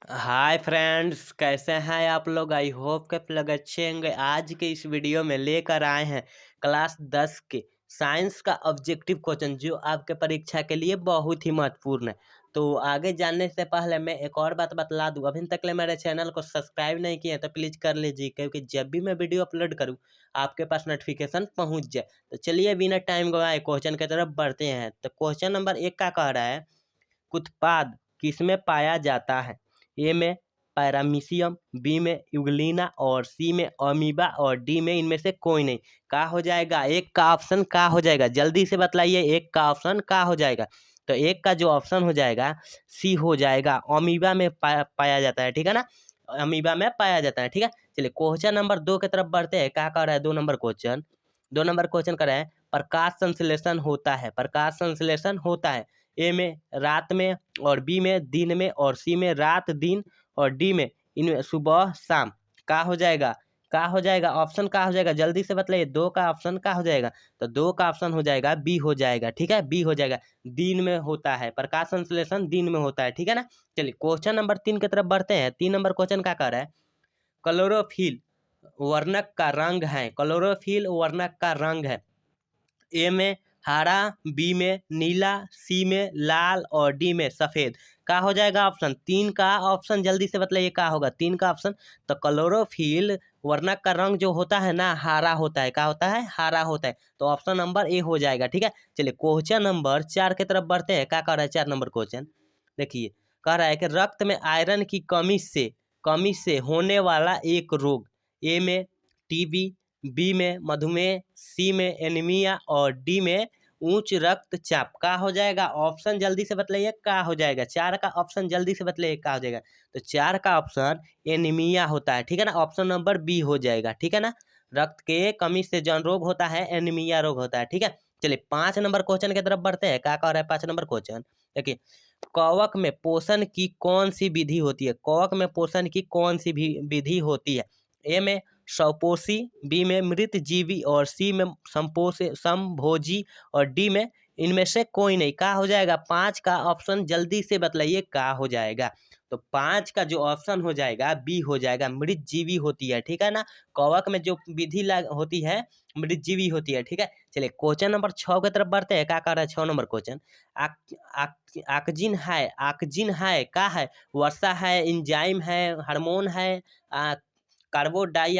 Hi friends, कैसे हैं आप लोग। आई होप कि आप लोग अच्छे होंगे। आज के इस वीडियो में लेकर आए हैं क्लास 10 के साइंस का ऑब्जेक्टिव क्वेश्चन, जो आपके परीक्षा के लिए बहुत ही महत्वपूर्ण है। तो आगे जानने से पहले मैं एक और बात बतला दूं, अभी तक ले मेरे चैनल को सब्सक्राइब नहीं किए तो प्लीज़ कर लीजिए, क्योंकि जब भी मैं वीडियो अपलोड करूँ आपके पास नोटिफिकेशन पहुँच जाए। तो चलिए बिना टाइम गवाए क्वेश्चन की तरफ बढ़ते हैं। तो क्वेश्चन नंबर 1 का कह रहा है, उत्पाद किसमें पाया जाता है। ए में पैरामीशियम, बी में यूग्लिना और सी में अमीबा और डी में इनमें से कोई नहीं। का हो जाएगा, एक का ऑप्शन का हो जाएगा, जल्दी से बतलाइए एक का ऑप्शन का हो जाएगा। तो एक का जो ऑप्शन हो जाएगा सी हो जाएगा, अमीबा में पाया जाता है। ठीक है ना, अमीबा में पाया जाता है। ठीक है, चलिए क्वेश्चन नंबर 2 की तरफ बढ़ते हैं। क्या कर रहा है 2 नंबर क्वेश्चन कर रहा है, प्रकाश संश्लेषण होता है। प्रकाश संश्लेषण होता है ए में रात में और बी में दिन में और सी में रात दिन और डी में इनमें सुबह शाम। का हो जाएगा, का हो जाएगा, ऑप्शन का हो जाएगा, जल्दी से बतलाइए। 2 का ऑप्शन का हो जाएगा, तो 2 का ऑप्शन हो जाएगा बी हो जाएगा। ठीक है, बी हो जाएगा, दिन में होता है, प्रकाश संश्लेषण दिन में होता है। ठीक है ना, चलिए क्वेश्चन नंबर 3 की तरफ बढ़ते हैं। 3 नंबर क्वेश्चन क्या कर रहा है, क्लोरोफिल वर्णक का रंग है। क्लोरोफिल वर्णक का रंग है ए में हरा, बी में नीला, सी में लाल और डी में सफेद। का हो जाएगा ऑप्शन 3 का ऑप्शन, जल्दी से बतलाइए का होगा 3 का ऑप्शन। तो क्लोरोफिल वर्णक का रंग जो होता है ना, हरा होता है। का होता है, हरा होता है। तो ऑप्शन नंबर ए हो जाएगा। ठीक है, चलिए क्वेश्चन नंबर 4 की तरफ बढ़ते हैं। क्या कह रहा है 4 नंबर क्वेश्चन, देखिए कह रहा है कि रक्त में आयरन की कमी से होने वाला एक रोग। ए में टीबी, बी में मधुमेह, सी में एनीमिया और डी में उच्च रक्तचाप। का हो जाएगा ऑप्शन, जल्दी से बतलाइए का हो जाएगा। 4 का ऑप्शन जल्दी से बतलाइए का हो जाएगा। तो 4 का ऑप्शन एनीमिया होता है। ठीक है ना, ऑप्शन नंबर बी हो जाएगा। ठीक है ना, रक्त के कमी से जौन रोग होता है एनीमिया रोग होता है। ठीक है, चलिए 5 नंबर क्वेश्चन की तरफ बढ़ते हैं। क्या कह रहा है 5 नंबर क्वेश्चन, देखिए कवक में पोषण की कौन सी विधि होती है। कवक में पोषण की कौन सी भी विधि होती है। ए में स्वपोषी, बी में मृतजीवी और सी में समभोजी और डी में इनमें से कोई नहीं। का हो जाएगा 5 का ऑप्शन, जल्दी से बतलाइए का हो जाएगा। तो 5 का जो ऑप्शन हो जाएगा बी हो जाएगा, मृतजीवी होती है। ठीक है ना, कवक में जो विधि होती है मृतजीवी होती है। ठीक है, चलिए क्वेश्चन नंबर 6 की तरफ बढ़ते हैं। क्या कर रहा है 6 नंबर क्वेश्चन, आक्जिन है का है, वर्षा है, इंजाइम है, हार्मोन है, कार्बोडाई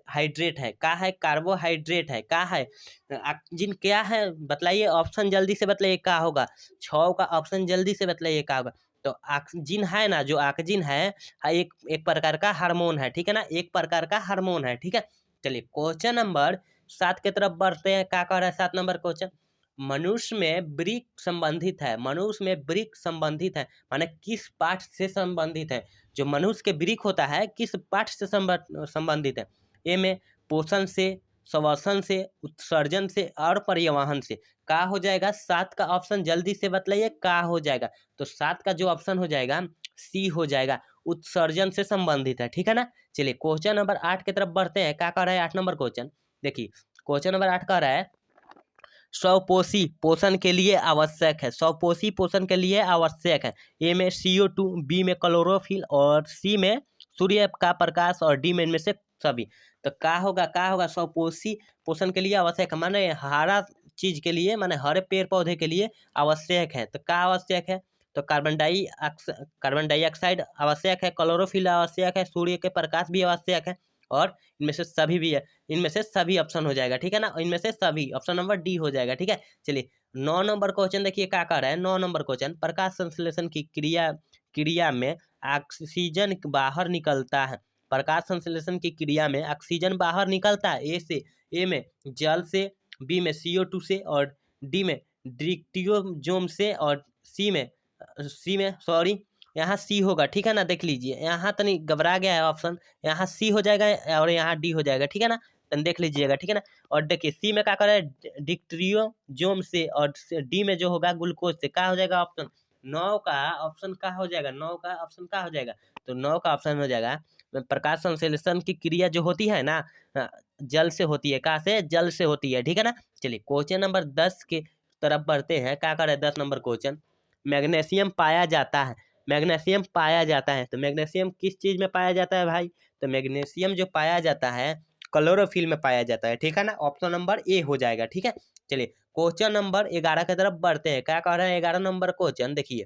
हाइड्रेट है। का है, कार्बोहाइड्रेट है। का है, ऑक्सीजन क्या है बतलाइए, ऑप्शन जल्दी से बतलाइए का होगा। 6 का ऑप्शन जल्दी से बतलाइए का होगा। तो ऑक्सीजन है ना, जो ऑक्सीजन है एक एक प्रकार का हार्मोन है। ठीक है ना, एक प्रकार का हार्मोन है। ठीक है, चलिए क्वेश्चन नंबर 7 की तरफ बढ़ते हैं। क्या कह रहा है 7 नंबर क्वेश्चन, मनुष्य में ब्रिक संबंधित है। मनुष्य में ब्रिक संबंधित है माने किस पाठ से संबंधित है। जो मनुष्य के ब्रिक होता है किस पाठ से संबंधित है। ए में पोषण से, श्वसन से, उत्सर्जन से और परिवहन से। का हो जाएगा 7 का ऑप्शन, जल्दी से बतलाइए का हो जाएगा। तो 7 का जो ऑप्शन हो जाएगा सी हो जाएगा, उत्सर्जन से संबंधित है। ठीक है ना, चलिए क्वेश्चन नंबर 8 की तरफ बढ़ते हैं। क्या कह रहा है 8 नंबर क्वेश्चन, देखिए क्वेश्चन नंबर 8 कह रहा है, स्वपोषी पोषण के लिए आवश्यक है। स्वपोषी पोषण के लिए आवश्यक है। ए में CO2, बी में क्लोरोफिल और सी में सूर्य का प्रकाश और डी में इनमें से सभी। तो का होगा, का होगा, स्वपोषी पोषण के लिए आवश्यक है माने हरा चीज के लिए, माने हरे पेड़ पौधे के लिए आवश्यक है। तो का आवश्यक है, तो कार्बन डाइऑक्साइड आवश्यक है, क्लोरोफिल आवश्यक है, सूर्य के प्रकाश भी आवश्यक है और इनमें से सभी भी है। इनमें से सभी ऑप्शन हो जाएगा। ठीक है ना, इनमें से सभी, ऑप्शन नंबर डी हो जाएगा। ठीक है, चलिए 9 नंबर क्वेश्चन देखिए क्या कह रहा है। 9 नंबर क्वेश्चन, प्रकाश संश्लेषण की क्रिया में ऑक्सीजन बाहर निकलता है। प्रकाश संश्लेषण की क्रिया में ऑक्सीजन बाहर निकलता है। ए में जल से, बी में CO2 से और डी में ड्यूटेरियम से और सी में सॉरी यहाँ सी होगा। ठीक है ना, देख लीजिए यहाँ तनी घबरा गया है ऑप्शन, यहाँ सी हो जाएगा और यहाँ डी हो जाएगा। ठीक है ना, तन देख लीजिएगा। ठीक है ना, और देखिए सी में क्या करे, डिक्ट्रियोजोम से और डी में जो होगा ग्लूकोज से। क्या हो जाएगा ऑप्शन 9 का ऑप्शन का हो जाएगा। 9 का ऑप्शन का हो जाएगा, तो 9 का ऑप्शन हो जाएगा, प्रकाश संश्लेषण की क्रिया जो होती है ना जल से होती है। कहाँ से, जल से होती है। ठीक है ना, चलिए क्वेश्चन नंबर 10 के तरफ बढ़ते हैं। क्या करे 10 नंबर क्वेश्चन, मैग्नीशियम पाया जाता है मैग्नीशियम पाया जाता है। तो मैग्नीशियम किस चीज में पाया जाता है भाई? तो मैग्नीशियम जो पाया जाता है क्लोरोफिल में पाया जाता है, ठीक है ना। ऑप्शन नंबर ए हो जाएगा, ठीक है। चलिए क्वेश्चन नंबर 11 की तरफ बढ़ते हैं। क्या कह रहे हैं 11 नंबर क्वेश्चन, देखिए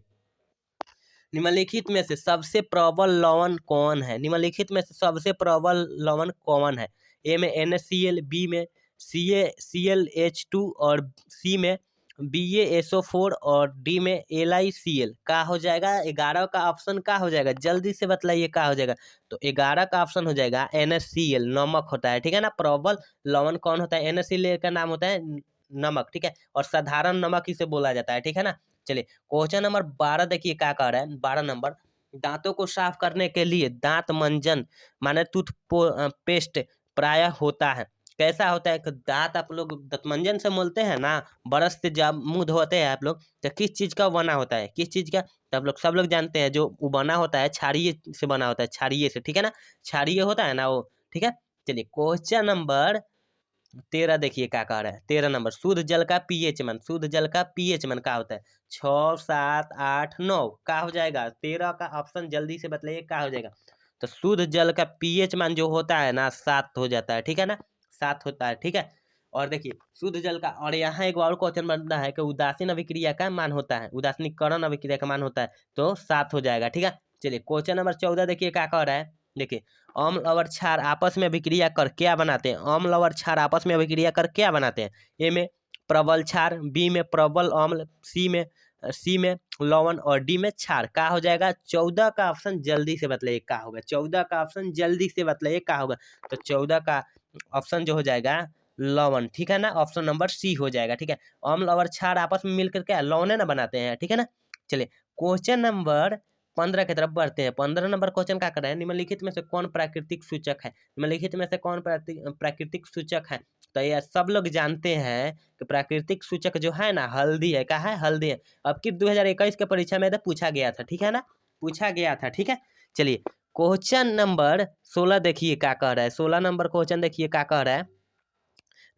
निम्नलिखित में से सबसे प्रबल लवण कौन है? निम्नलिखित में से सबसे प्रबल लवण कौन है? ए में NaCl, बी में CaClH2 और सी में BaSO4 और डी में LiCl। का हो जाएगा 11 का ऑप्शन? का हो जाएगा जल्दी से बतलाइए, का हो जाएगा? तो 11 का ऑप्शन हो जाएगा NaCl, नमक होता है, ठीक है ना। प्रबल लवण कौन होता है? NaCl का नाम होता है नमक, ठीक है, और साधारण नमक इसे बोला जाता है, ठीक है ना। चलिए क्वेश्चन नंबर 12 देखिए क्या कह रहा है 12 नंबर। दांतों को साफ करने के लिए दांत मंजन माने पेस्ट प्रायः होता है। कैसा होता है? दांत आप लोग दंतमंजन से मलते हैं ना, ब्रश से जब मुंह धोते हैं आप लोग, तो किस चीज का बना होता है? किस चीज का? तो आप लोग सब लोग जानते हैं, जो वो बना होता है क्षारीय से बना होता है, क्षारीय से, ठीक है ना। क्षारीय होता है ना वो, ठीक है। चलिए क्वेश्चन नंबर 13 देखिए क्या कह रहा है 13 नंबर। शुद्ध जल का पीएच मान, शुद्ध जल का पीएच मान क्या होता है? 6, 7, 8, 9। क्या हो जाएगा? 13 का ऑप्शन जल्दी से बताइए क्या हो जाएगा? तो शुद्ध जल का पीएच मान जो होता है ना 7 हो जाता है, ठीक है ना, 7 होता है, ठीक है। और देखिए शुद्ध जल का, और यहाँ एक और क्वेश्चन बनता है कि उदासीन अभिक्रिया का मान होता है, उदासीनीकरण अभिक्रिया का मान होता है, तो 7 हो जाएगा, ठीक है। चलिए क्वेश्चन नंबर 14 देखिए क्या कह रहा है। देखिए अम्ल और क्षार आपस में अभिक्रिया कर क्या बनाते हैं? अम्ल और क्षार आपस में अभिक्रिया कर क्या बनाते हैं? ए में प्रबल क्षार, बी में प्रबल अम्ल, सी में लवण और डी में क्षार। क्या हो जाएगा? 14 का ऑप्शन जल्दी से बतलाइए क्या होगा? 14 का ऑप्शन जल्दी से बतलाइए क्या होगा? तो 14 का ऑप्शन जो हो जाएगा लवण, ठीक है ना। ऑप्शन नंबर सी हो जाएगा, ठीक है। अम्ल और क्षार आपस में मिलकर क्या लवण ना बनाते हैं, ठीक है ना। चलिए क्वेश्चन नंबर 15 की तरफ बढ़ते हैं। 15 नंबर क्वेश्चन क्या कर रहे हैं? निम्नलिखित में से कौन प्राकृतिक सूचक है? निम्नलिखित में से कौन प्राकृतिक सूचक है? तो ये सब लोग जानते हैं कि प्राकृतिक सूचक जो है ना हल्दी है। क्या है? हल्दी है। अब की 2021 के परीक्षा में तो पूछा गया था, ठीक है ना, पूछा गया था, ठीक है। चलिए क्वेश्चन नंबर 16 देखिए क्या कह रहा है। 16 नंबर क्वेश्चन देखिए क्या कह रहा है।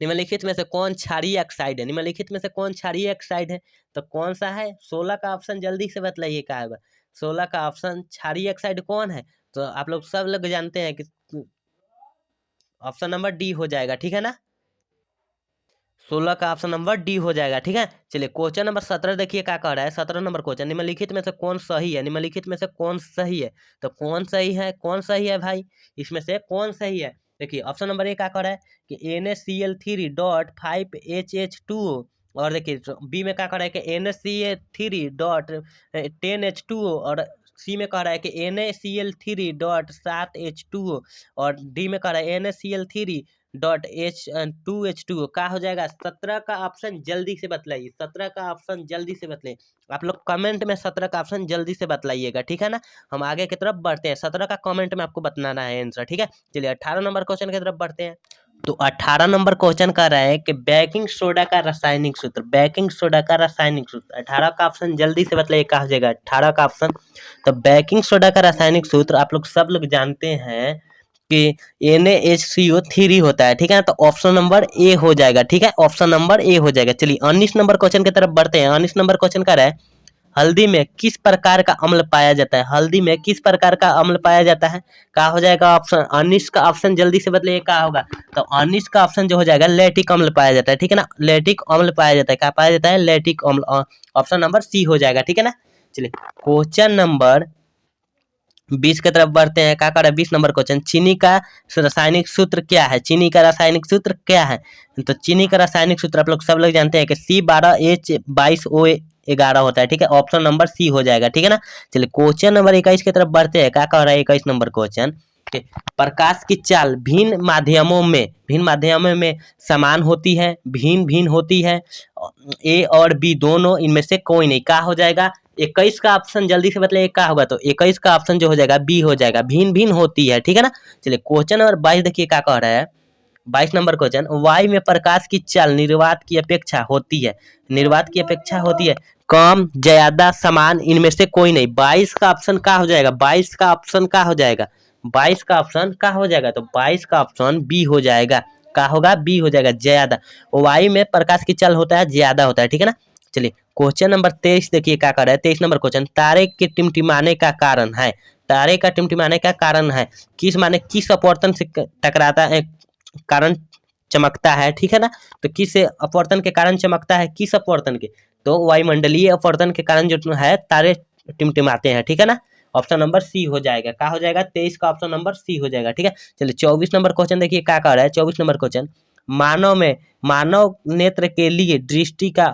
निम्नलिखित में से कौन क्षारीय ऑक्साइड है? निम्नलिखित में से कौन क्षारीय ऑक्साइड है? तो कौन सा है? 16 का ऑप्शन जल्दी से बतलाइए क्या होगा? 16 का ऑप्शन क्षारीय ऑक्साइड कौन है? तो आप लोग सब लोग जानते हैं कि ऑप्शन नंबर डी हो जाएगा, ठीक है ना। 16 का ऑप्शन नंबर डी हो जाएगा, ठीक है। चलिए क्वेश्चन नंबर 17 देखिए क्या कह रहा है। 17 नंबर क्वेश्चन, निम्नलिखित में से कौन सही है? निम्नलिखित में से कौन सही है? तो कौन सही है? कौन सही है भाई? इसमें से कौन सही है? देखिए ऑप्शन नंबर ए क्या कह रहा है कि NaCl3.5HH2। और देखिए बी में क्या कह रहा है कि NaCl3.10H2। और सी में कह रहा है कि NaCl3.7H2। और डी में कह रहा है NaCl3.2H2। का हो जाएगा? 17 का ऑप्शन जल्दी से बतलाइए, 17 का ऑप्शन जल्दी से बतलाइए। आप लोग कमेंट में 17 का ऑप्शन जल्दी से बतलाइएगा, ठीक है ना। हम आगे की तरफ बढ़ते हैं। 17 का कमेंट में आपको बताना है आंसर, ठीक है। चलिए 18 नंबर क्वेश्चन की तरफ बढ़ते हैं। तो 18 नंबर क्वेश्चन कर रहा है कि बेकिंग सोडा का रासायनिक सूत्र, बेकिंग सोडा का रासायनिक सूत्र। 18 का ऑप्शन जल्दी से बताइए क्या हो जाएगा? 18 का ऑप्शन। तो बेकिंग सोडा का रासायनिक सूत्र आप लोग सब लोग जानते हैं कि NaHCO3 होता है, ठीक है। तो ऑप्शन नंबर ए हो जाएगा, ठीक है, ऑप्शन नंबर ए हो जाएगा। चलिए 19 नंबर क्वेश्चन की तरफ बढ़ते हैं। 19 नंबर क्वेश्चन का है हल्दी में किस प्रकार का अम्ल पाया जाता है? हल्दी में किस प्रकार का अम्ल पाया जाता है? क्या हो जाएगा ऑप्शन? 19 का ऑप्शन जल्दी से बतलाइए क्या होगा? तो 19 का ऑप्शन जो हो जाएगा लैक्टिक अम्ल पाया जाता है, ठीक है ना। लैक्टिक अम्ल पाया जाता है। क्या पाया जाता है? लैक्टिक अम्ल। ऑप्शन नंबर सी हो जाएगा, ठीक है ना। चलिए क्वेश्चन नंबर 20 की तरफ बढ़ते हैं। क्या कर रहा है 20 नंबर क्वेश्चन, चीनी का रासायनिक सूत्र क्या है? चीनी का रासायनिक सूत्र क्या है? तो चीनी का रासायनिक सूत्र आप लोग सब लोग जानते हैं कि C12H22O11 होता है, ठीक है। ऑप्शन नंबर सी हो जाएगा, ठीक है ना। चलिए क्वेश्चन नंबर 21 की तरफ बढ़ते हैं। क्या कह रहा है 21 नंबर क्वेश्चन, प्रकाश की चाल भिन्न माध्यमों में समान होती है, भिन्न भिन्न होती है। ए और बी दोनों, इनमें से कोई नहीं। क्या हो जाएगा? 21 का ऑप्शन जल्दी से बताइए क्या होगा? तो 21 का ऑप्शन जो हो जाएगा बी हो जाएगा, भिन्न भिन्न होती है, ठीक है ना। चलिए क्वेश्चन नंबर 22 देखिए क्या कह रहा है। 22 नंबर क्वेश्चन, वायु में प्रकाश की चाल निर्वात की अपेक्षा होती है, निर्वात की अपेक्षा होती है कम, ज्यादा, समान, इनमें से कोई नहीं। 22 का ऑप्शन क्या हो जाएगा? 22 का ऑप्शन क्या हो जाएगा? 22 का ऑप्शन क्या हो जाएगा? तो 22 का ऑप्शन बी हो जाएगा। क्या होगा? बी हो जाएगा, ज्यादा। वायु में प्रकाश की चाल होता है ज्यादा होता है, ठीक है ना। चलिए क्वेश्चन नंबर 23 देखिए क्या कर रहा है। 23 नंबर क्वेश्चन, तारे के टिमटिमाने का कारण है। तारे का टिमटिमाने का कारण है किस, माने किस अपवर्तन से टकराता है, कारण चमकता है, ठीक है ना। तो किस अपवर्तन के कारण चमकता है, किस अपवर्तन के, तो वायुमंडलीय अपवर्तन के कारण जो है तारे टिमटिमाते हैं, ठीक है ना। ऑप्शन नंबर सी हो जाएगा, क्या हो जाएगा, 23 का ऑप्शन नंबर सी हो जाएगा, ठीक है। चलिए 24 नंबर क्वेश्चन देखिए क्या कह रहा है। 24 नंबर क्वेश्चन, मानव नेत्र के लिए दृष्टि का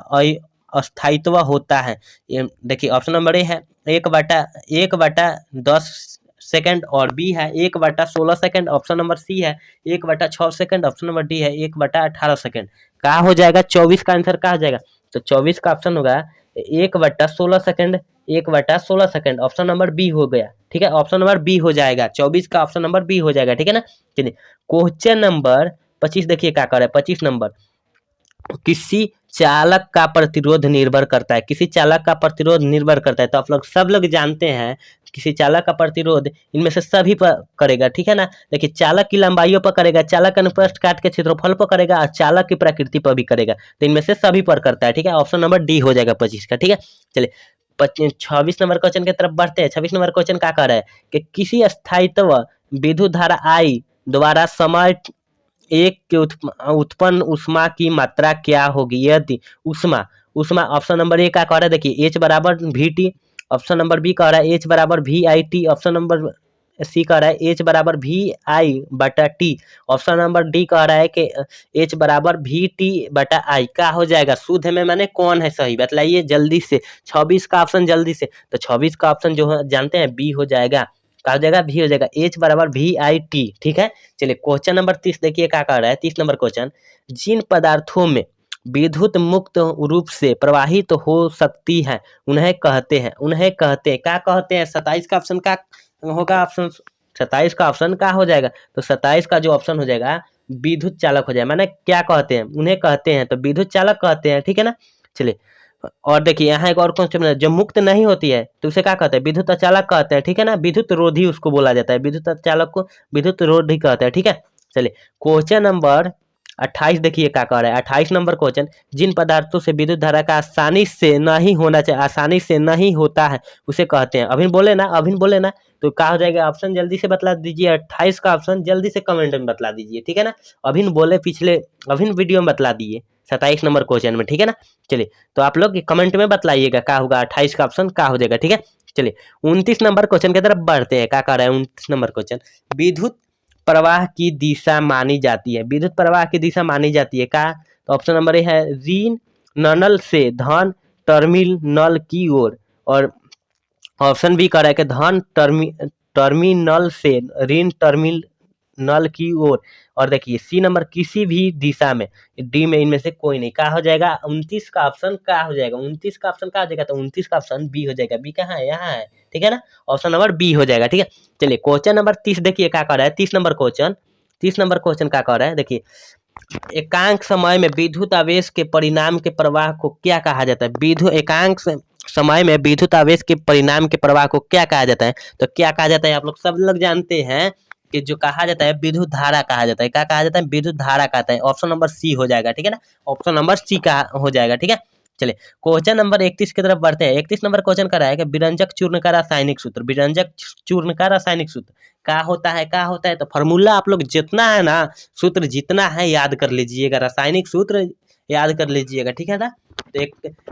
अस्थायित्व होता है। ये देखिए ऑप्शन नंबर ए है 1/10 सेकंड, और बी है 1/16 सेकंड, ऑप्शन नंबर सी है 1/6 सेकंड, ऑप्शन नंबर डी है 1/18 सेकंड। क्या हो जाएगा 24 का आंसर, क्या हो जाएगा, तो 24 का ऑप्शन होगा 1/16 second, 1/16 second, option number B हो गया, ठीक है। ऑप्शन नंबर बी हो जाएगा, 24 का ऑप्शन नंबर बी हो जाएगा, ठीक है ना। चलिए क्वेश्चन नंबर 25 देखिए क्या कर रहा है। 25 नंबर, किसी चालक का प्रतिरोध निर्भर करता है, किसी चालक का प्रतिरोध निर्भर करता है, तो आप लोग सब लोग जानते हैं किसी चालक का प्रतिरोध इनमें से सभी पर करेगा, ठीक है ना। देखिए चालक की लंबाइयों पर करेगा, चालक अनुप्रस्थ काट के क्षेत्रफल पर करेगा, और चालक की प्रकृति पर भी करेगा, तो इनमें से सभी पर करता है, ठीक है। ऑप्शन नंबर डी हो जाएगा 25 का, ठीक है। चलिए 26 नंबर क्वेश्चन की तरफ बढ़ते हैं। 26 नंबर क्वेश्चन क्या कर रहा है कि किसी स्थायित्व विद्युत धारा आई द्वारा समय एक के उत्पन्न उष्मा की मात्रा क्या होगी, यदि उष्मा उष्मा ऑप्शन नंबर ए का कह रहा है, देखिए H बराबर VT, ऑप्शन नंबर बी कह रहा है H बराबर VIT, ऑप्शन नंबर सी कह रहा है H बराबर VI/T, ऑप्शन नंबर डी कह रहा है कि H बराबर VT/I। क्या हो जाएगा शुद्ध में, मैंने कौन है सही बतलाइए जल्दी से। 26 का ऑप्शन जल्दी से, तो 26 का ऑप्शन जो है जानते हैं बी हो जाएगा, क्या हो जाएगा, भी हो जाएगा H बराबर VIT, ठीक है। चलिए क्वेश्चन नंबर 30 देखिए क्या कह रहा है। 30 नंबर क्वेश्चन, जिन पदार्थों में विद्युत मुक्त रूप से प्रवाहित हो सकती है उन्हें कहते हैं, उन्हें कहते हैं, क्या कहते हैं। 27 का ऑप्शन का होगा, ऑप्शन 27 का ऑप्शन क्या हो जाएगा, तो 27 का जो ऑप्शन हो जाएगा विद्युत चालक हो जाएगा, माने क्या कहते हैं, उन्हें कहते हैं, तो विद्युत चालक कहते हैं, ठीक है ना। चलिए और देखिए यहाँ एक और क्वेश्चन है, जो मुक्त नहीं होती है तो उसे क्या कहते हैं, विद्युत अचालक कहते हैं, ठीक है ना। विद्युत रोधी उसको बोला जाता है, विद्युत अचालक को विद्युत रोधी कहते हैं, ठीक है। चलिए क्वेश्चन नंबर 28 देखिए क्या कह रहा है। 28 नंबर क्वेश्चन, जिन पदार्थों से विद्युत धारा का आसानी से नहीं होना चाहिए, आसानी से नहीं होता है उसे कहते हैं, अभी बोले ना, अभी बोले ना, तो क्या हो जाएगा ऑप्शन जल्दी से बतला दीजिए। 28 का ऑप्शन जल्दी से कमेंट में बतला दीजिए, ठीक है ना। अभी बोले पिछले, अभी वीडियो में बतला दिए 27 नंबर क्वेश्चन में, ठीक है ना। चलिए तो आप लोग कमेंट में बतलाइएगा क्या होगा, 28 का ऑप्शन क्या हो जाएगा, ठीक है। चलिए 29 नंबर क्वेश्चन की तरफ बढ़ते हैं। क्या कह रहा है 29 नंबर क्वेश्चन, विद्युत प्रवाह की दिशा मानी जाती है, विद्युत प्रवाह की दिशा मानी जाती है क्या, तो ऑप्शन नंबर ए है ऋण नल से धन टर्मिनल की ओर, और ऑप्शन बी कह रहा है कि धन टर्मिनल से ऋण टर्मिनल की ओर, और देखिए सी नंबर किसी भी दिशा में, डी में इनमें से कोई नहीं। क्या हो जाएगा 29 का ऑप्शन क्या हो जाएगा, 29 का ऑप्शन क्या हो जाएगा, तो 29 का ऑप्शन बी हो जाएगा। बी कहाँ है, यहाँ है, ठीक है ना। ऑप्शन नंबर बी हो जाएगा, ठीक है। चलिए क्वेश्चन नंबर 30 देखिए क्या कर रहा है। 30 नंबर क्वेश्चन, 30 नंबर क्वेश्चन क्या कर रहा है, देखिए एकांक समय में विद्युत आवेश के परिणाम के प्रवाह को क्या कहा जाता है, विद्युत एकांक समय में विद्युत आवेश के परिणाम के प्रवाह को क्या कहा जाता है, तो क्या कहा जाता है, आप लोग सब लोग जानते हैं कि जो कहा जाता है विद्युत धारा कहा जाता है। क्या कहा जाता है, विद्युत धारा कहता है, ऑप्शन नंबर सी हो जाएगा, ठीक है ना। ऑप्शन नंबर सी का हो जाएगा, ठीक है। चलिए क्वेश्चन नंबर 31 की तरफ बढ़ते हैं। 31 नंबर क्वेश्चन का है कि विरंजक चूर्ण का रासायनिक सूत्र, विरंजक चूर्ण का रासायनिक सूत्र क्या होता है, क्या होता है, तो फॉर्मूला आप लोग जितना है ना, सूत्र जितना है याद कर लीजिएगा, रासायनिक सूत्र याद कर लीजिएगा, ठीक है ना। तो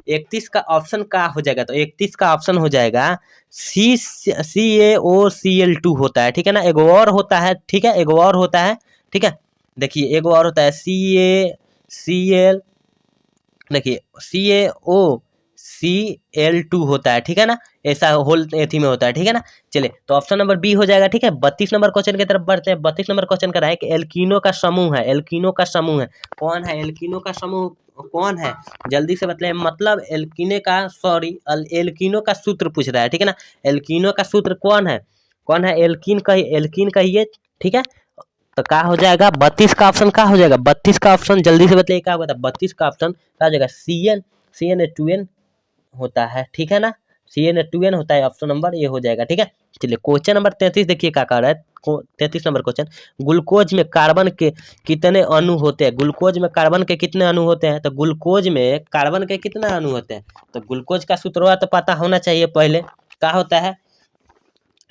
31 का ऑप्शन क्या हो जाएगा, तो 31 का ऑप्शन हो जाएगा CaOCl2 होता है, ठीक है ना। एक और होता है, ठीक है, एक और होता है, ठीक है। देखिए एक और होता है CaCl, देखिए CaOCl2 होता है, ठीक है ना। ऐसा होल एथी में होता है, ठीक है ना। चलिए तो ऑप्शन नंबर बी हो जाएगा, ठीक है। 32 नंबर क्वेश्चन की तरफ बढ़ते हैं। 32 नंबर क्वेश्चन का है कि एल्कीनो का समूह है, एल्कीनो का समूह है, कौन है एल्कीनो का समूह, कौन है, जल्दी से बताइए। मतलब एल्कीनो का सूत्र पूछ रहा है, ठीक है ना। एल्कीनो का सूत्र कौन है, कौन है, एल्कीन कहिए, ठीक है। तो क्या हो जाएगा 32 का ऑप्शन क्या हो जाएगा, 32 का ऑप्शन जल्दी से बताइए क्या होगा, 32 का ऑप्शन क्या हो जाएगा, CN2N होता है, ठीक है ना। CN2N होता है, ऑप्शन नंबर ये हो जाएगा, ठीक है। चलिए क्वेश्चन नंबर 33 देखिए क्या कह रहा है। 33 नंबर क्वेश्चन, ग्लूकोज में कार्बन के कितने अणु होते हैं? ग्लूकोज में कार्बन के कितने अणु होते हैं? तो ग्लूकोज में कार्बन के कितने अणु होते हैं? तो ग्लूकोज का सूत्र तो पता होना चाहिए पहले, क्या होता है?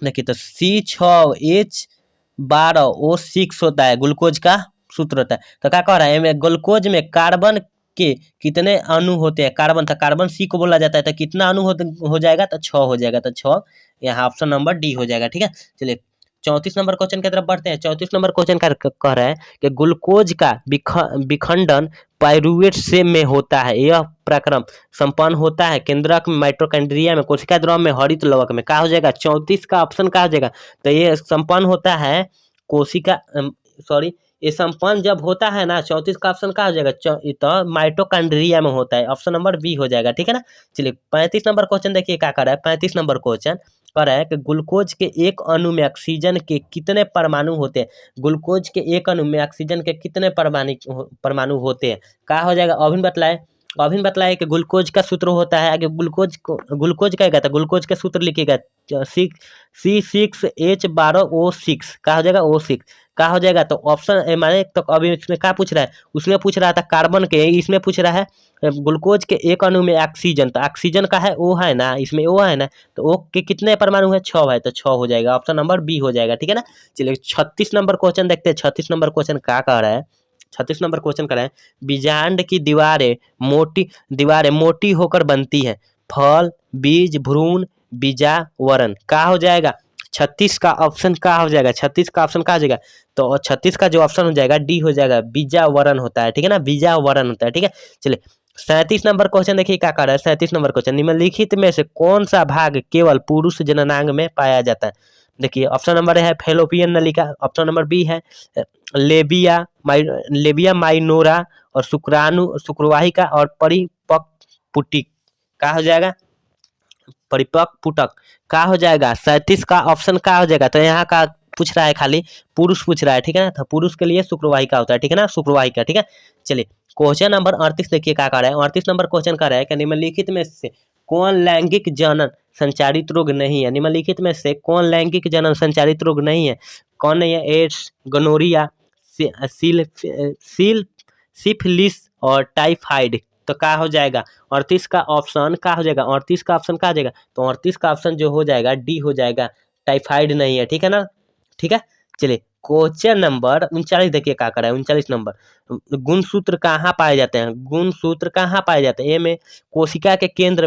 देखिए तो C6H12O6 होता है, ग्लूकोज का सूत्र होता है। तो क्या कह रहा है, ग्लूकोज में कार्बन के कितने अणु होते हैं? कार्बन था, कार्बन सी को बोला जाता है, तो कितना अणु हो जाएगा? तो 6 हो जाएगा, तो 6 यहाँ ऑप्शन नंबर डी हो जाएगा। ठीक है, चलिए 34 नंबर क्वेश्चन की तरफ बढ़ते हैं। 34 नंबर क्वेश्चन कह रहा है कि ग्लूकोज का विखंडन पाइरूवेट से में होता है, यह प्रक्रम संपन्न होता है केंद्रक में, माइटोकॉन्ड्रिया में, कोशिका द्रव में, हरित लवक में। क्या हो जाएगा? 34 का ऑप्शन क्या हो जाएगा? तो ये संपन्न होता है कोशिका, सॉरी, ये संपन्न जब होता है ना, 34 का ऑप्शन क्या हो जाएगा? तो माइटोकॉन्ड्रिया में होता है, ऑप्शन नंबर बी हो जाएगा। ठीक है ना, चलिए 35 नंबर क्वेश्चन देखिए क्या कर रहा है। 35 नंबर क्वेश्चन कह रहा है कि ग्लूकोज के एक अणु में ऑक्सीजन के कितने परमाणु होते हैं? ग्लूकोज के एक अणु में ऑक्सीजन के कितने परमाणु होते हैं? क्या हो जाएगा? अभिन बतलाए कि ग्लूकोज का सूत्र होता है, आगे ग्लूकोज कहेगा तो ग्लूकोज का सूत्र लिखिएगा C6H12O6, क्या हो जाएगा? O6 क्या हो जाएगा? तो ऑप्शन माने तो अभी इसमें क्या पूछ रहा है? उसमें पूछ रहा था कार्बन के, इसमें पूछ रहा है ग्लूकोज के एक अणु में ऑक्सीजन, तो ऑक्सीजन का है O है ना, इसमें O है ना, तो O के कितने परमाणु है? 6 है, तो 6 हो जाएगा, ऑप्शन नंबर बी हो जाएगा। ठीक है ना, चलिए 36 नंबर क्वेश्चन देखते हैं। 36 नंबर क्वेश्चन क्या कह रहा है? 36 नंबर क्वेश्चन कर रहे हैं, बीजांड की दीवारें मोटी होकर बनती है, फल, बीज, भ्रूण, बीजावरण। क्या हो जाएगा? 36 का ऑप्शन क्या हो जाएगा? 36 का ऑप्शन क्या हो जाएगा? तो 36 का जो ऑप्शन हो जाएगा डी हो जाएगा, बीजावरण होता है। ठीक है ना, बीजावरण होता है। ठीक है, चलिए 37 नंबर क्वेश्चन देखिए क्या कर रहा है। 37 नंबर क्वेश्चन, निम्नलिखित में से कौन सा भाग केवल पुरुष जननांग में पाया जाता है? देखिए ऑप्शन नंबर है फेलोपियन नलिका, ऑप्शन नंबर बी है लेबिया माइनोरा, और शुक्रवाहिका, और परिपक्व पुटिक। क्या हो जाएगा? परिपक्व पुटक। क्या हो जाएगा? 37 का ऑप्शन क्या हो जाएगा? तो यहाँ का पूछ रहा है, खाली पुरुष पूछ रहा है। ठीक है ना, तो पुरुष के लिए शुक्रवाहिका होता है। ठीक है ना, शुक्रवाहिका। ठीक है, चलिए क्वेश्चन नंबर 38 देखिए क्या कर रहा है। 38 नंबर क्वेश्चन कर रहा है कि निम्नलिखित में से कौन लैंगिक जनन संचारित रोग नहीं है? निम्नलिखित में से कौन लैंगिक जनन संचारित रोग नहीं है? कौन नहीं है? एड्स, गोनोरिया, सिफिलिस और टाइफाइड। तो क्या हो जाएगा? 38 का ऑप्शन क्या हो जाएगा? 38 का ऑप्शन क्या हो जाएगा? तो 38 का ऑप्शन जो हो जाएगा डी हो जाएगा, टाइफाइड नहीं है। ठीक है ना, ठीक है, चलिए क्वेश्चन नंबर 39 देखिए क्या कर रहा है। 39 नंबर, गुणसूत्र कहाँ पाए जाते हैं? गुणसूत्र कहाँ पाए जाते हैं? ए में, कोशिका के केंद्र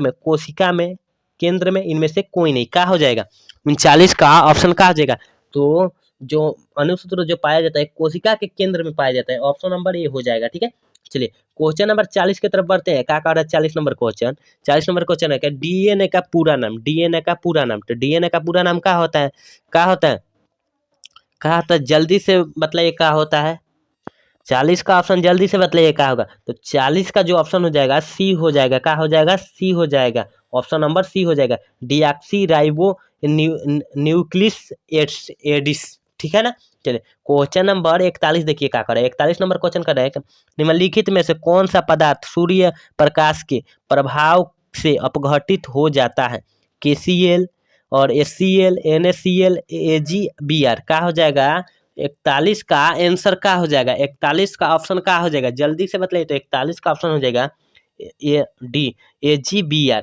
में इनमें से कोई नहीं। क्या हो जाएगा? 39 का ऑप्शन क्या हो जाएगा? तो जो अनुसूत्र जो पाया जाता है कोशिका के केंद्र में पाया जाता है, ऑप्शन नंबर ए हो जाएगा। ठीक है, चलिए क्वेश्चन नंबर 40 की तरफ बढ़ते हैं। क्या कह रहा है 40 नंबर क्वेश्चन? 40 नंबर क्वेश्चन है क्या? डीएनए का पूरा नाम, डीएनए का पूरा नाम। तो डीएनए का पूरा नाम क्या होता है? क्या होता है? क्या होता है? जल्दी से बताइए क्या होता है? 40 का ऑप्शन जल्दी से बताइए क्या होगा? तो 40 का जो ऑप्शन हो जाएगा सी हो जाएगा। क्या हो जाएगा? सी हो जाएगा, ऑप्शन नंबर सी हो जाएगा, डीऑक्सी राइबो न्यूक्लिस एडिस। ठीक है ना, चलिए क्वेश्चन नंबर 41 देखिए क्या करे। 41 नंबर क्वेश्चन कर रहे हैं, निम्नलिखित में से कौन सा पदार्थ सूर्य प्रकाश के प्रभाव से अपघटित हो जाता है? KCl और HCl, NaCl, AgBr। क्या हो जाएगा? 41 का आंसर क्या हो जाएगा? 41 का ऑप्शन क्या हो जाएगा? जल्दी से बताइए। तो 41 का ऑप्शन हो जाएगा ए डी, AgBr।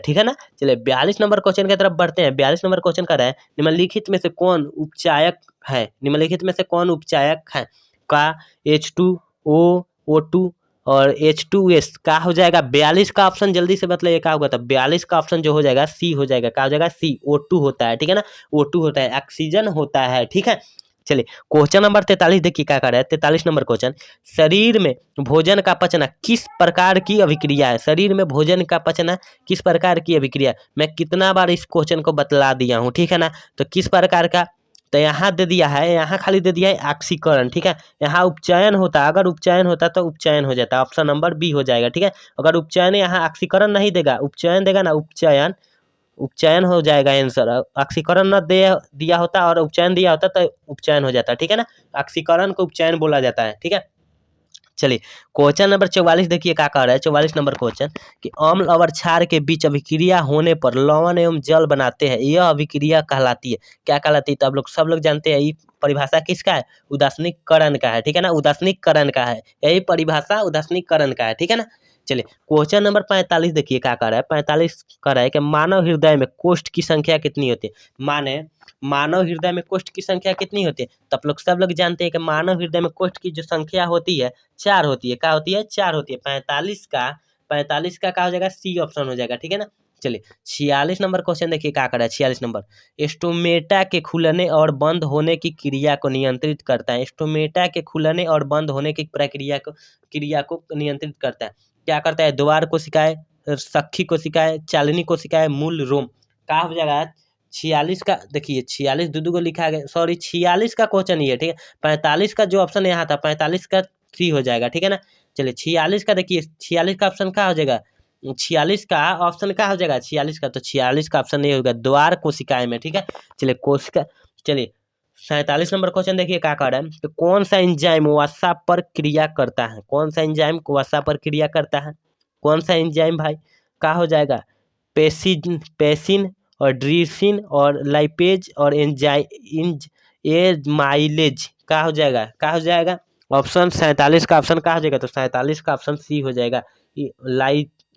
ठीक है ना, चलिए 42 नंबर क्वेश्चन की तरफ बढ़ते हैं। 42 नंबर क्वेश्चन कर रहा है, निम्नलिखित में से कौन उपचायक है? निम्नलिखित में से कौन उपचायक है? का H2O, O2 और H2S। क्या हो जाएगा? 42 का ऑप्शन जल्दी से बताइए क्या होगा? तो 42 का ऑप्शन जो हो जाएगा सी हो जाएगा। क्या हो जाएगा? सी, O2 होता है। ठीक है ना, O2 होता है, ऑक्सीजन होता है। ठीक है, चलिए क्वेश्चन नंबर 43 देखिए क्या कर रहा है। 43 नंबर क्वेश्चन, शरीर में भोजन का पचना किस प्रकार की अभिक्रिया है? शरीर में भोजन का पचना किस प्रकार की अभिक्रिया? मैं कितना बार इस क्वेश्चन को बतला दिया हूँ। ठीक है ना, तो किस प्रकार का? तो यहाँ दे दिया है, यहाँ खाली दे दिया है ऑक्सीकरण। ठीक है, यहाँ उपचयन होता, अगर उपचयन होता तो उपचयन हो जाता, ऑप्शन नंबर बी हो जाएगा। ठीक है, अगर उपचयन यहाँ ऑक्सीकरण नहीं देगा, उपचयन देगा ना, उपचयन हो जाएगा आंसर। ऑक्सीकरण न दे दिया होता और उपचयन दिया होता तो उपचयन हो जाता। ठीक है ना, ऑक्सीकरण को उपचयन बोला जाता है। ठीक है, चलिए क्वेश्चन नंबर 44 देखिए क्या कह रहा है। 44 नंबर क्वेश्चन कि अम्ल और क्षार के बीच अभिक्रिया होने पर लवण एवं जल बनाते हैं, यह अभिक्रिया कहलाती है, क्या कहलाती है? तो आप लोग सब लोग जानते हैं ये परिभाषा किसका है, उदासीनीकरण का है, ठीक है ना, उदासीनीकरण का है, यही परिभाषा उदासीनीकरण का है, ठीक है ना। चलिए क्वेश्चन नंबर 45 देखिए क्या कह रहा है। 45 कह रहा है कि मानव हृदय में कोष्ठ की संख्या कितनी होती है। मानव हृदय में कोष्ठ की संख्या कितनी होती है? तो आप लोग सब लोग जानते हैं कि मानव हृदय में कोष्ठ की जो संख्या होती है 4 होती है। क्या होती है? 4 होती है। 45 का क्या हो जाएगा? सी ऑप्शन हो जाएगा, ठीक है ना। चलिए 46 नंबर क्वेश्चन देखिए क्या कर रहा है। 46 नंबर स्टोमेटा के खुलने और बंद होने की क्रिया को नियंत्रित करता है। स्टोमेटा के खुलने और बंद होने की क्रिया को नियंत्रित करता है। क्या करता है? द्वार कोशिकाएं, सखी कोशिकाएं, चालिनी कोशिकाएं, मूल रोम। क्या हो जाएगा? 46 का देखिए 46 दो को लिखा गया, सॉरी 46 का क्वेश्चन ही है, ठीक है। 45 का जो ऑप्शन यहाँ था 45 का सी हो जाएगा, ठीक है ना। चलिए 46 का देखिए, 46 का ऑप्शन क्या हो जाएगा? 46 का ऑप्शन क्या हो जाएगा? 46 का, तो 46 का ऑप्शन नहीं होगा, द्वार कोशिकाएं में, ठीक है। चलिए कोशिका, चलिए 47 नंबर क्वेश्चन देखिए क्या कह रहा है। तो कौन सा एंजाइम वसा पर क्रिया करता है? कौन सा एंजाइम वसा पर क्रिया करता है? कौन सा एंजाइम भाई? क्या हो जाएगा? पेसिन और ड्रीसिन और लाइपेज और माइलेज। क्या हो जाएगा? क्या हो जाएगा? ऑप्शन 47 का ऑप्शन क्या हो जाएगा? तो 47 का ऑप्शन सी हो जाएगा,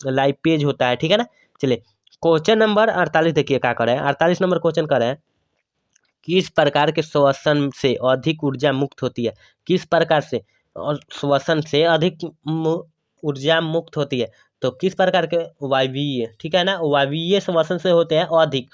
लाइपेज होता है, ठीक है ना। चलिए क्वेश्चन नंबर 48 देखिए क्या कर रहे हैं। 48 नंबर क्वेश्चन कर रहे हैं किस प्रकार के श्वसन से अधिक ऊर्जा मुक्त होती है? किस प्रकार से और श्वसन से अधिक ऊर्जा मुक्त होती है? तो किस प्रकार के? वायवीय, ठीक है ना, वायवीय श्वसन से होते हैं अधिक,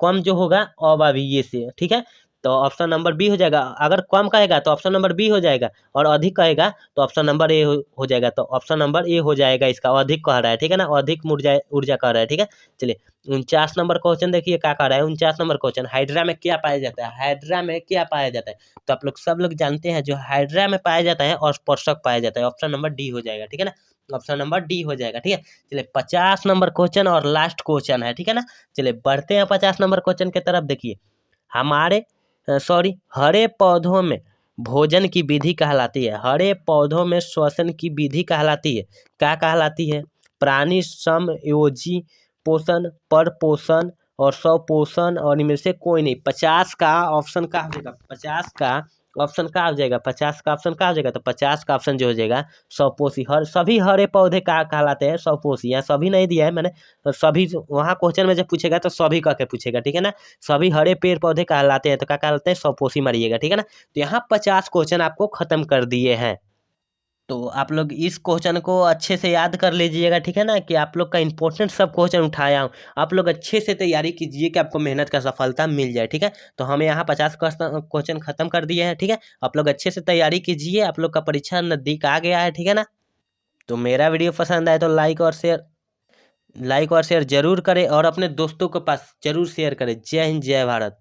कम जो होगा अवायवीय से, ठीक है। तो ऑप्शन नंबर बी हो जाएगा। अगर कम कहेगा तो ऑप्शन नंबर बी हो जाएगा, और अधिक कहेगा तो ऑप्शन नंबर ए हो जाएगा। तो ऑप्शन नंबर ए हो जाएगा इसका, अधिक कह रहा है, ठीक है ना, अधिक ऊर्जा कह रहा है, ठीक है। चलिए 49 नंबर क्वेश्चन देखिए क्या कह रहा है। 49 नंबर क्वेश्चन, हाइड्रा में क्या पाया जाता है? हाइड्रा में क्या पाया जाता है? तो आप लोग सब लोग जानते हैं जो हाइड्रा में पाया जाता है और स्पर्शक पाया जाता है, ऑप्शन नंबर डी हो जाएगा, ठीक है ना, ऑप्शन नंबर डी हो जाएगा, ठीक है। चलिए 50 नंबर क्वेश्चन और लास्ट क्वेश्चन है, ठीक है ना। चलिए बढ़ते हैं 50 नंबर क्वेश्चन की तरफ। देखिए हरे पौधों में भोजन की विधि कहलाती है, हरे पौधों में श्वसन की विधि कहलाती है, क्या कहलाती है? प्राणी समयोजी पोषण, पर पोषण और स्वपोषण, और इनमें से कोई नहीं। 50 का ऑप्शन क्या हो जाएगा? 50 का ऑप्शन क्या हो जाएगा? 50 का ऑप्शन क्या हो जाएगा? तो 50 का ऑप्शन जो हो जाएगा स्वपोषी। सभी हरे पौधे क्या कहलाते हैं? स्वपोषी। यहाँ सभी नहीं दिया है मैंने, तो सभी वहाँ क्वेश्चन में जब पूछेगा तो सभी कह के पूछेगा, ठीक है ना। सभी हरे पेड़ पौधे कहलाते हैं, तो क्या कहलाते हैं? स्वपोषी मारिएगा, ठीक है ना। तो यहाँ 50 क्वेश्चन आपको खत्म कर दिए हैं। तो आप लोग इस क्वेश्चन को अच्छे से याद कर लीजिएगा, ठीक है ना, कि आप लोग का इंपॉर्टेंट सब क्वेश्चन उठाया हूँ। आप लोग अच्छे से तैयारी कीजिए कि आपको मेहनत का सफलता मिल जाए, ठीक है। तो हमें यहाँ 50 क्वेश्चन खत्म कर दिए हैं, ठीक है। आप लोग अच्छे से तैयारी कीजिए, आप लोग का परीक्षा नज़दीक आ गया है, ठीक है ना। तो मेरा वीडियो पसंद आए तो लाइक और शेयर जरूर करें, और अपने दोस्तों के पास जरूर शेयर करें। जय हिंद, जय भारत।